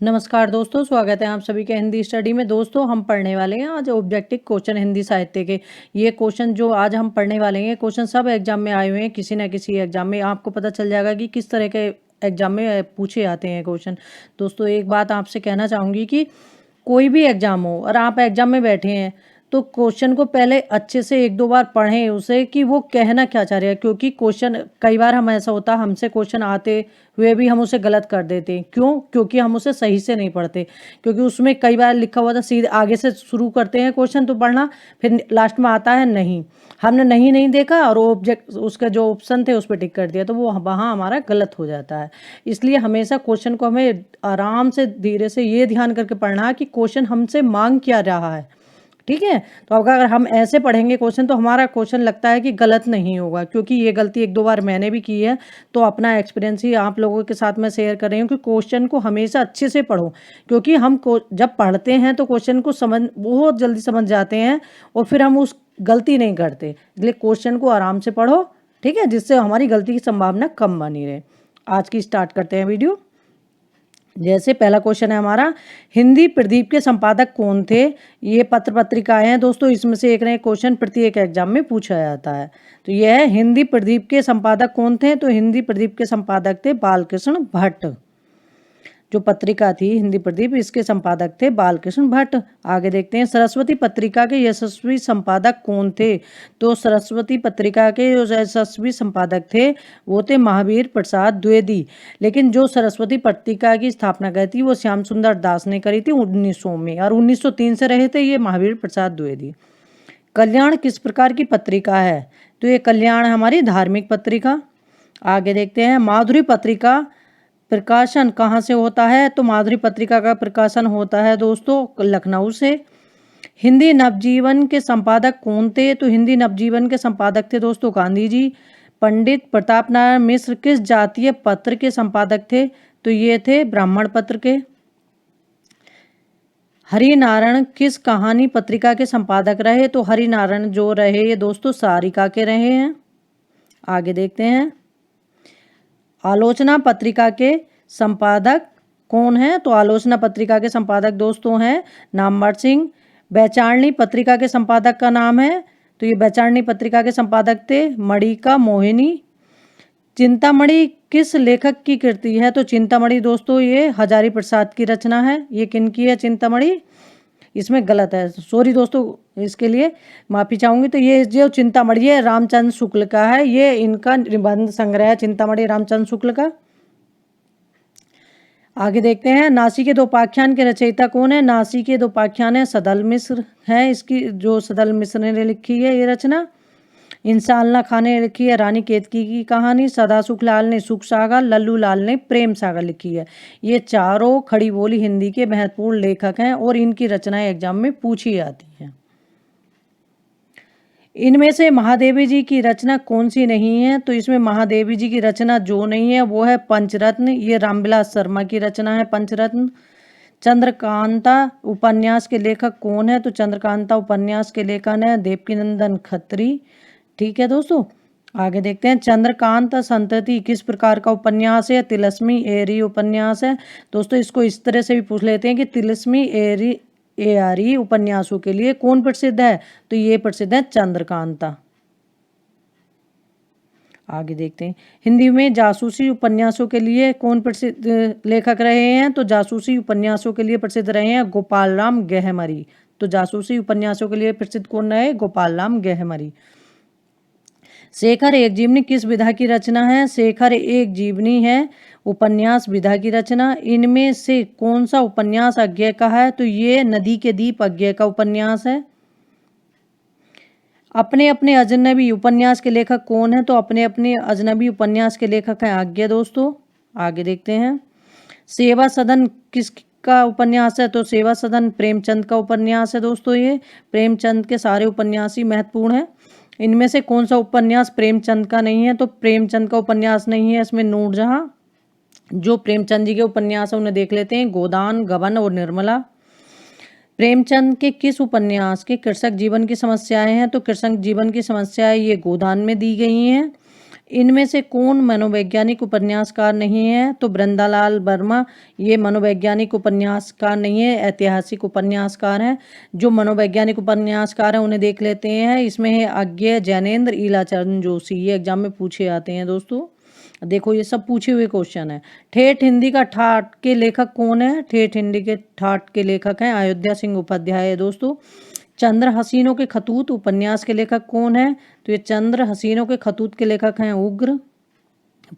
नमस्कार दोस्तों, स्वागत है आप सभी के हिंदी स्टडी में। दोस्तों हम पढ़ने वाले हैं आज ऑब्जेक्टिव क्वेश्चन हिंदी साहित्य के। ये क्वेश्चन जो आज हम पढ़ने वाले हैं, क्वेश्चन सब एग्जाम में आए हुए हैं, किसी न किसी एग्जाम में। आपको पता चल जाएगा कि किस तरह के एग्जाम में पूछे आते हैं क्वेश्चन। दोस्तों एक बात आपसे कहना चाहूँगी कि कोई भी एग्जाम हो और आप एग्जाम में बैठे हैं तो क्वेश्चन को पहले अच्छे से एक दो बार पढ़ें उसे कि वो कहना क्या चाह रहा है, क्योंकि क्वेश्चन कई बार हम ऐसा होता है हमसे क्वेश्चन आते हुए भी हम उसे गलत कर देते हैं। क्यों? क्योंकि हम उसे सही से नहीं पढ़ते। क्योंकि उसमें कई बार लिखा हुआ था सीधे आगे से शुरू करते हैं क्वेश्चन तो पढ़ना, फिर लास्ट में आता है नहीं, हमने नहीं देखा और ऑब्जेक्ट उसका जो ऑप्शन थे उस पर टिक कर दिया, तो वो वहाँ हमारा गलत हो जाता है। इसलिए हमेशा क्वेश्चन को हमें आराम से धीरे से ये ध्यान करके पढ़ना है कि क्वेश्चन हमसे मांग क्या रहा है। ठीक है, तो अगर हम ऐसे पढ़ेंगे क्वेश्चन तो हमारा क्वेश्चन लगता है कि गलत नहीं होगा, क्योंकि ये गलती एक दो बार मैंने भी की है। तो अपना एक्सपीरियंस ही आप लोगों के साथ मैं शेयर कर रही हूँ कि क्वेश्चन को हमेशा अच्छे से पढ़ो, क्योंकि हम जब पढ़ते हैं तो क्वेश्चन को बहुत जल्दी समझ जाते हैं और फिर हम उस गलती नहीं करते। इसलिए क्वेश्चन को आराम से पढ़ो, ठीक है, जिससे हमारी गलती की संभावना कम बनी रहे। आज की स्टार्ट करते हैं वीडियो। जैसे पहला क्वेश्चन है हमारा, हिंदी प्रदीप के संपादक कौन थे? ये पत्र पत्रिकाएं हैं दोस्तों, इसमें से एक न एक क्वेश्चन प्रत्येक एग्जाम में पूछा जाता है। तो यह है, हिंदी प्रदीप के संपादक कौन थे? तो हिंदी प्रदीप के संपादक थे बालकृष्ण भट्ट। जो पत्रिका थी हिंदी प्रदीप, इसके संपादक थे बालकृष्ण भट्ट। आगे देखते हैं, सरस्वती पत्रिका के यशस्वी संपादक कौन थे? तो सरस्वती पत्रिका के जो यशस्वी संपादक थे वो थे महावीर प्रसाद द्विवेदी। लेकिन जो सरस्वती पत्रिका की स्थापना की थी वो श्याम सुंदर दास ने करी थी 1900 में, और 1903 से रहे थे ये महावीर प्रसाद द्विवेदी। कल्याण किस प्रकार की पत्रिका है? तो ये कल्याण हमारी धार्मिक पत्रिका। आगे देखते हैं, माधुरी पत्रिका प्रकाशन कहाँ से होता है? तो माधुरी पत्रिका का प्रकाशन होता है दोस्तों लखनऊ से। हिंदी नवजीवन के संपादक कौन थे? तो हिंदी नवजीवन के संपादक थे दोस्तों गांधी जी। पंडित प्रताप नारायण मिश्र किस जातीय पत्र के संपादक थे? तो ये थे ब्राह्मण पत्र के। हरिनारायण किस कहानी पत्रिका के संपादक रहे? तो हरिनारायण जो रहे ये दोस्तों सारिका के रहे हैं। आगे देखते हैं, आलोचना पत्रिका के संपादक कौन है? तो आलोचना पत्रिका के संपादक दोस्तों हैं नामवर सिंह। बैचारणी पत्रिका के संपादक का नाम है, तो ये बैचारणी पत्रिका के संपादक थे मणिका मोहिनी। चिंतामणि किस लेखक की कृति है? तो चिंतामणि दोस्तों ये हजारी प्रसाद की रचना है। ये किन की है चिंतामणि? इसमें गलत है, सॉरी दोस्तों, इसके लिए माफ़ी चाहूँगी। तो ये जो चिंतामणि है रामचंद्र शुक्ल का है, ये इनका निबंध संग्रह है चिंतामणि रामचंद्र शुक्ल का। आगे देखते हैं, नासी के दोपाख्यान के रचयिता कौन है? नासी के दोपाख्यान है सदल मिश्र है, इसकी जो सदल मिश्र ने लिखी है ये रचना। इंसाल्ला खान ने लिखी है रानी केतकी की कहानी। सदासुख लाल ने सुख सागर, लल्लू लाल ने प्रेम सागर लिखी है। ये चारों खड़ी बोली हिंदी के महत्वपूर्ण लेखक हैं और इनकी रचनाएं एग्जाम में पूछी जाती हैं। इनमें से महादेवी जी की रचना कौन सी नहीं है? तो इसमें महादेवी जी की रचना जो नहीं है वो है पंचरत्न। ये रामविलास शर्मा की रचना है पंचरत्न। चंद्रकांता उपन्यास के लेखक कौन है? तो चंद्रकांता उपन्यास के लेखक है देवकीनंदन खत्री। ठीक है दोस्तों, आगे देखते हैं, चंद्रकांत संतति किस प्रकार का उपन्यास है? तिलस्मी एरी उपन्यास है। दोस्तों इसको इस तरह से भी पूछ लेते हैं कि तिलस्मी एरी उपन्यासों के लिए कौन प्रसिद्ध है? तो ये प्रसिद्ध है चंद्रकांता। आगे देखते हैं, हिंदी में जासूसी उपन्यासों के लिए कौन प्रसिद्ध लेखक रहे हैं? तो जासूसी उपन्यासों के लिए प्रसिद्ध रहे हैं गोपाल राम गहमरी। तो जासूसी उपन्यासों के लिए प्रसिद्ध कौन रहे? गोपाल राम गहमरी। शेखर एक जीवनी किस विधा की रचना है? शेखर एक जीवनी है उपन्यास विधा की रचना। इनमें से कौन सा उपन्यास अज्ञेय का है? तो ये नदी के दीप अज्ञेय का उपन्यास है। अपने अपने अजनबी उपन्यास के लेखक कौन है? तो अपने अपने अजनबी उपन्यास के लेखक हैं अज्ञेय दोस्तों। आगे देखते हैं, सेवा सदन किसका उपन्यास है? तो सेवा सदन प्रेमचंद का उपन्यास है दोस्तों। ये प्रेमचंद के सारे उपन्यास ही महत्वपूर्ण है। इनमें से कौन सा उपन्यास प्रेमचंद का नहीं है? तो प्रेमचंद का उपन्यास नहीं है इसमें नूरजहां। जो प्रेमचंद जी के उपन्यास है उन्हें देख लेते हैं, गोदान, गबन और निर्मला। प्रेमचंद के किस उपन्यास के कृषक जीवन की समस्याएं हैं? तो कृषक जीवन की समस्याएं ये गोदान में दी गई हैं। इनमें से कौन मनोवैज्ञानिक उपन्यासकार नहीं है? तो वृंदालाल वर्मा ये मनोवैज्ञानिक उपन्यासकार नहीं है, ऐतिहासिक उपन्यासकार हैं। जो मनोवैज्ञानिक उपन्यासकार हैं उन्हें देख लेते हैं। इसमें है अज्ञे, जैनेन्द्र, ईलाचंद जोशी। ये एग्जाम में पूछे आते हैं दोस्तों। देखो ये सब पूछे हुए क्वेश्चन है। ठेठ हिंदी का ठाठ के लेखक कौन है? ठेठ हिंदी के ठाठ के लेखक हैं अयोध्या सिंह उपाध्याय है दोस्तों। चंद्र हसीनों के खतूत उपन्यास के लेखक कौन है? तो ये चंद्र हसीनों के खतूत के लेखक हैं उग्र।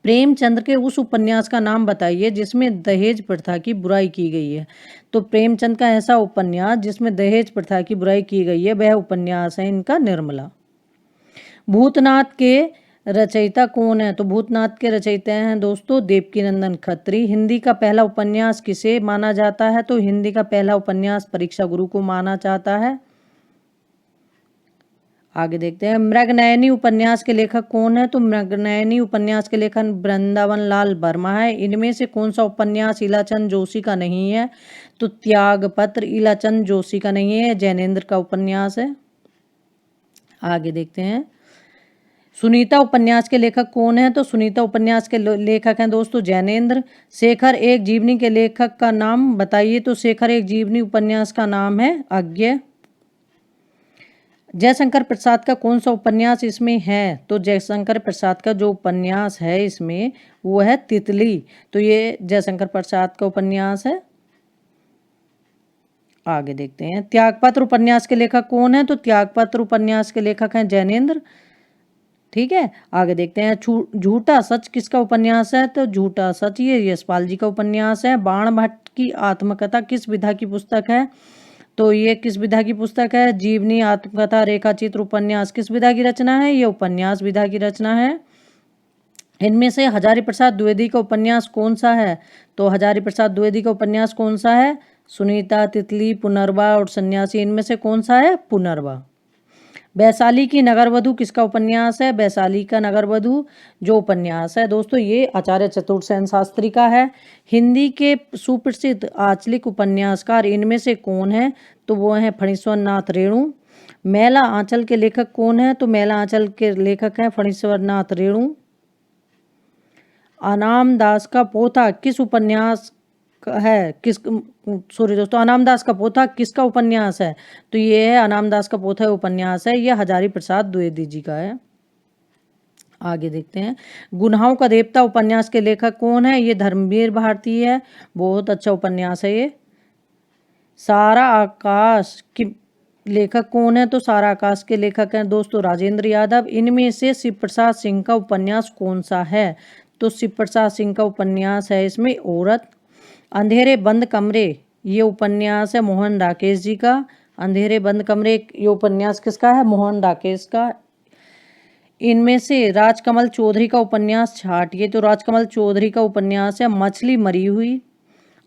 प्रेमचंद के उस उपन्यास का नाम बताइए जिसमें दहेज प्रथा की बुराई की गई है। तो प्रेमचंद का ऐसा उपन्यास जिसमें दहेज प्रथा की बुराई की गई है वह उपन्यास है इनका निर्मला। भूतनाथ के रचयिता कौन है? तो भूतनाथ के रचयिता हैं दोस्तों देवकीनंदन खत्री। हिंदी का पहला उपन्यास किसे माना जाता है? तो हिंदी का पहला उपन्यास परीक्षा गुरु को माना जाता है। आगे देखते हैं मृगनयनी उपन्यास के लेखक कौन है? तो मृगनयनी उपन्यास के लेखक वृंदावन लाल वर्मा है। इनमें से कौन सा उपन्यास ईलाचंद जोशी का नहीं है? तो त्यागपत्र ईलाचंद जोशी का नहीं है, जैनेन्द्र का उपन्यास है। आगे देखते हैं सुनीता उपन्यास के लेखक कौन है? तो सुनीता उपन्यास के लेखक हैं दोस्तों जैनेन्द्र। शेखर एक जीवनी के लेखक का नाम बताइए। तो शेखर एक जीवनी उपन्यास का नाम है अज्ञे। जयशंकर प्रसाद का कौन सा उपन्यास इसमें है? तो जयशंकर प्रसाद का जो उपन्यास है इसमें वो है तितली। तो ये जयशंकर प्रसाद का उपन्यास है। आगे देखते हैं त्यागपत्र उपन्यास के लेखक कौन है? तो त्यागपत्र उपन्यास के लेखक हैं जैनेन्द्र। ठीक है, आगे देखते हैं झूठा सच किसका उपन्यास है? तो झूठा सच ये यशपाल जी का उपन्यास है। बाण भट्ट की आत्मकथा किस विधा की पुस्तक है? तो ये किस विधा की पुस्तक है? जीवनी, आत्मकथा, रेखाचित्र, उपन्यास किस विधा की रचना है? ये उपन्यास विधा की रचना है। इनमें से हजारी प्रसाद द्विवेदी का उपन्यास कौन सा है? तो हजारी प्रसाद द्विवेदी का उपन्यास कौन सा है? सुनीता, तितली, पुनर्वा और सन्यासी। इनमें से कौन सा है? पुनर्वा। वैशाली की नगरवधु किसका उपन्यास है? वैशाली का नगरवधु जो उपन्यास है दोस्तों ये आचार्य चतुर्सेन शास्त्री का है। हिंदी के सुप्रसिद्ध आंचलिक उपन्यासकार इनमें से कौन है? तो वो हैं फणीश्वर नाथ रेणु। मैला आंचल के लेखक कौन है? तो मैला आंचल के लेखक हैं फणीश्वर नाथ रेणु। अनाम दास का पोथा किस उपन्यास है? अनाम दास का पोथा किसका उपन्यास है? तो ये है अनाम दास का पोथा उपन्यास है, ये हजारी प्रसाद द्विवेदी जी का है। आगे देखते हैं गुनाहों का देवता उपन्यास के लेखक कौन है? ये धर्मवीर भारती है, बहुत अच्छा उपन्यास है ये। सारा आकाश की लेखक कौन है? तो सारा आकाश के लेखक हैं दोस्तों राजेंद्र यादव। इनमें से शिव प्रसाद सिंह का उपन्यास कौन सा है? तो शिव प्रसाद सिंह का उपन्यास है इसमें औरत। अंधेरे बंद कमरे ये उपन्यास है मोहन राकेश जी का। अंधेरे बंद कमरे ये उपन्यास किसका है? मोहन राकेश का। इनमें से राजकमल चौधरी का उपन्यास छाट ये तो राजकमल चौधरी का उपन्यास है। मछली मरी हुई।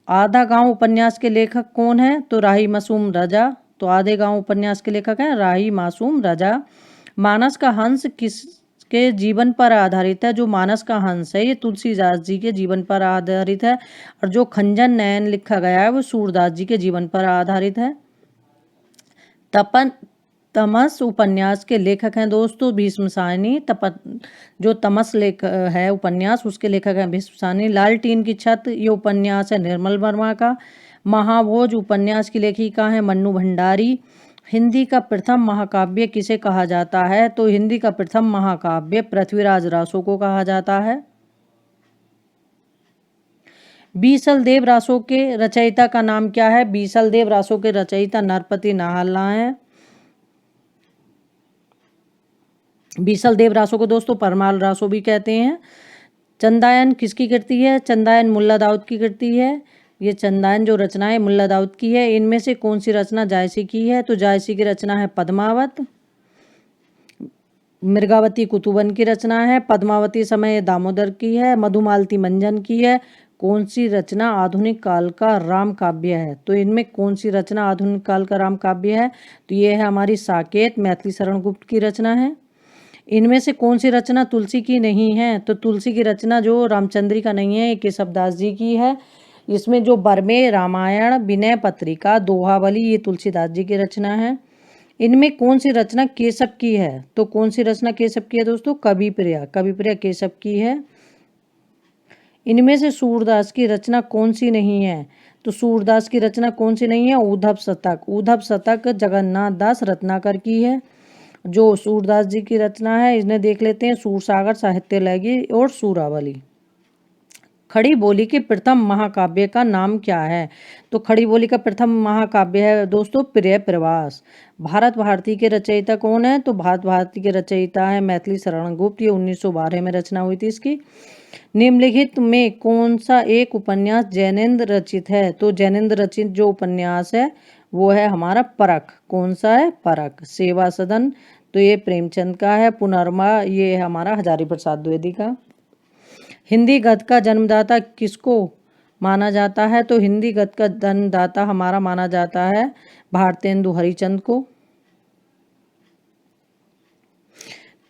आधा गांव उपन्यास के लेखक कौन है? तो राही मासूम रजा। तो आधे गांव उपन्यास के लेखक हैं राही मासूम रजा। मानस का हंस किसके जीवन पर आधारित है? जो मानस का हंस है ये तुलसीदास जी के जीवन पर आधारित है और जो खंजन नयन लिखा गया है वो सूरदास जी के जीवन पर आधारित है। तमस उपन्यास के लेखक हैं दोस्तों भीष्म साहनी। जो तमस लेख है उपन्यास उसके लेखक हैं भीष्म साहनी। लालटीन की छत ये उपन्यास है निर्मल वर्मा का। महाभोज उपन्यास की लेखिका है मन्नू भंडारी। हिंदी का प्रथम महाकाव्य किसे कहा जाता है? तो हिंदी का प्रथम महाकाव्य पृथ्वीराज रासो को कहा जाता है। बीसल देव रासो के रचयिता का नाम क्या है? बीसल देव रासो के रचयिता नरपति नाहल्ला हैं। बीसल देव रासो को दोस्तों परमाल रासो भी कहते हैं। चंदायन किसकी कृति है? चंदायन मुल्ला दाऊद की कृति है। ये चंदायन जो रचना है मुल्ला दाऊद की है। इनमें से कौन सी रचना जायसी की है? तो जायसी की रचना है पद्मावत। मृगावती कुतुबन की रचना है। पद्मावती समय दामोदर की है। मधुमालती मंजन की है। कौन सी रचना आधुनिक काल का राम काव्य है? तो इनमें कौन सी रचना आधुनिक काल का राम काव्य है? तो ये है हमारी साकेत मैथिली शरण गुप्त की रचना है। इनमें से कौन सी रचना तुलसी की नहीं है? तो तुलसी की रचना जो रामचंद्रिका नहीं है ये केशवदास जी की है। इसमें जो बरमे रामायण विनय पत्रिका दोहावली ये तुलसीदास जी की रचना है। इनमें कौन सी रचना केशव की है? तो कौन सी रचना केशव की है दोस्तों? कवि प्रिया। कवि प्रिया केशव की है। इनमें से सूरदास की रचना कौन सी नहीं है? तो सूरदास की रचना कौन सी नहीं है? उद्धव शतक। उद्धव शतक जगन्नाथ दास रत्नाकर की है। जो सूरदास जी की रचना है इन्हें देख लेते हैं, सूरसागर, साहित्य लहरी और सूरावली। खड़ी बोली के प्रथम महाकाव्य का नाम क्या है? तो खड़ी बोली का प्रथम महाकाव्य है दोस्तों प्रिय प्रवास। भारत भारती के रचयिता कौन है? तो भारत भारती के रचयिता है मैथिली शरण गुप्त। ये 1912 में रचना हुई थी इसकी। निम्नलिखित में कौन सा एक उपन्यास जैनेन्द्र रचित है? तो जैनेन्द्र रचित जो उपन्यास है वो है हमारा परख। कौन सा है? परख। सेवा सदन तो ये प्रेमचंद का है। पुनर्मा ये हमारा हजारी प्रसाद द्विवेदी का। हिंदी गद्य का जन्मदाता किसको माना जाता है? तो हिंदी गद्य का जन्मदाता हमारा माना जाता है भारतेंदु हरिश्चंद्र को।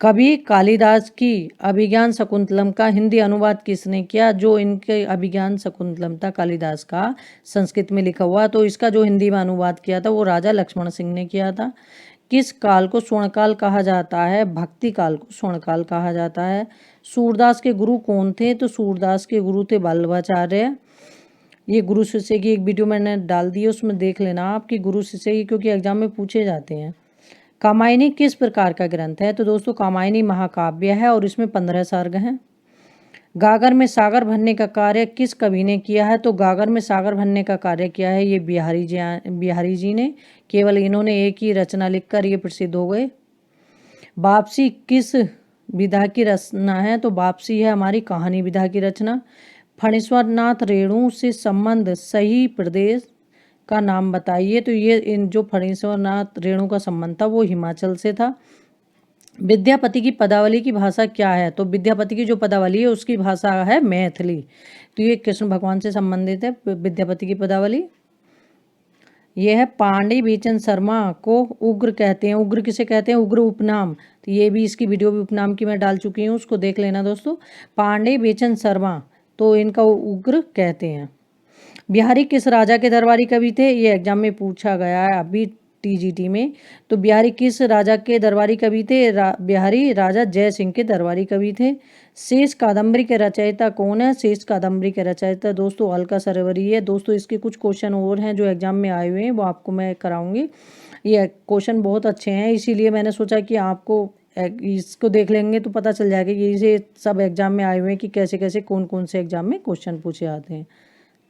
कवि कालिदास की अभिज्ञान शकुंतलम का हिंदी अनुवाद किसने किया? जो इनके अभिज्ञान शकुंतलम था कालिदास का संस्कृत में लिखा हुआ, तो इसका जो हिंदी में अनुवाद किया था वो राजा लक्ष्मण सिंह ने किया था। किस काल को स्वर्णकाल कहा जाता है? भक्ति काल को स्वर्णकाल कहा जाता है। सूरदास के गुरु कौन थे? तो सूरदास के गुरु थे वल्लभाचार्य। ये गुरु शिष्य की एक वीडियो मैंने डाल दी है, उसमें देख लेना आपकी गुरु शिष्य की, क्योंकि एग्जाम में पूछे जाते हैं। कामायनी किस प्रकार का ग्रंथ है? तो दोस्तों कामायनी महाकाव्य है और इसमें 15 सर्ग हैं। गागर में सागर भरने का कार्य किस कवि ने किया है? तो गागर में सागर भरने का कार्य किया है ये बिहारी जी ने। केवल इन्होंने एक ही रचना लिखकर ये प्रसिद्ध हो गए। वापसी किस विधा की रचना है? तो वापसी है हमारी कहानी विधा की रचना। फणीश्वरनाथ रेणु से संबंध सही प्रदेश का नाम बताइए। तो ये इन जो फणीश्वरनाथ रेणु का संबंध था वो हिमाचल से था। विद्यापति की पदावली की भाषा क्या है? तो विद्यापति की जो पदावली है उसकी भाषा है मैथिली। तो ये कृष्ण भगवान से संबंधित है विद्यापति की पदावली। यह है पांडे बेचन शर्मा को उग्र कहते हैं। उग्र किसे कहते हैं? उग्र उपनाम। तो ये भी इसकी वीडियो भी उपनाम की मैं डाल चुकी हूँ, उसको देख लेना दोस्तों। पांडे बेचन शर्मा तो इनका उग्र कहते हैं। बिहारी किस राजा के दरबारी कवि थे? ये एग्जाम में पूछा गया है अभी टीजीटी में। तो बिहारी किस राजा के दरबारी कवि थे? बिहारी राजा जय सिंह के दरबारी कवि थे। शेष कादम्बरी के रचयिता कौन है? शेष कादम्बरी के रचयिता दोस्तों अलका सरवरी है। दोस्तों इसके कुछ क्वेश्चन और हैं जो एग्जाम में आए हुए हैं, वो आपको मैं कराऊंगी। ये क्वेश्चन बहुत अच्छे हैं, इसीलिए मैंने सोचा कि आपको इसको देख लेंगे तो पता चल जाएगा कि इसे सब एग्जाम में आए हुए हैं कि कैसे कैसे कौन कौन से एग्जाम में क्वेश्चन पूछे आते हैं।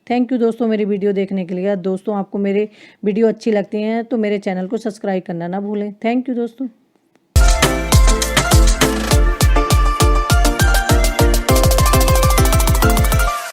थैंक यू दोस्तों मेरी वीडियो देखने के लिए। दोस्तों आपको मेरे वीडियो अच्छी लगती हैं तो मेरे चैनल को सब्सक्राइब करना ना भूलें। थैंक यू दोस्तों।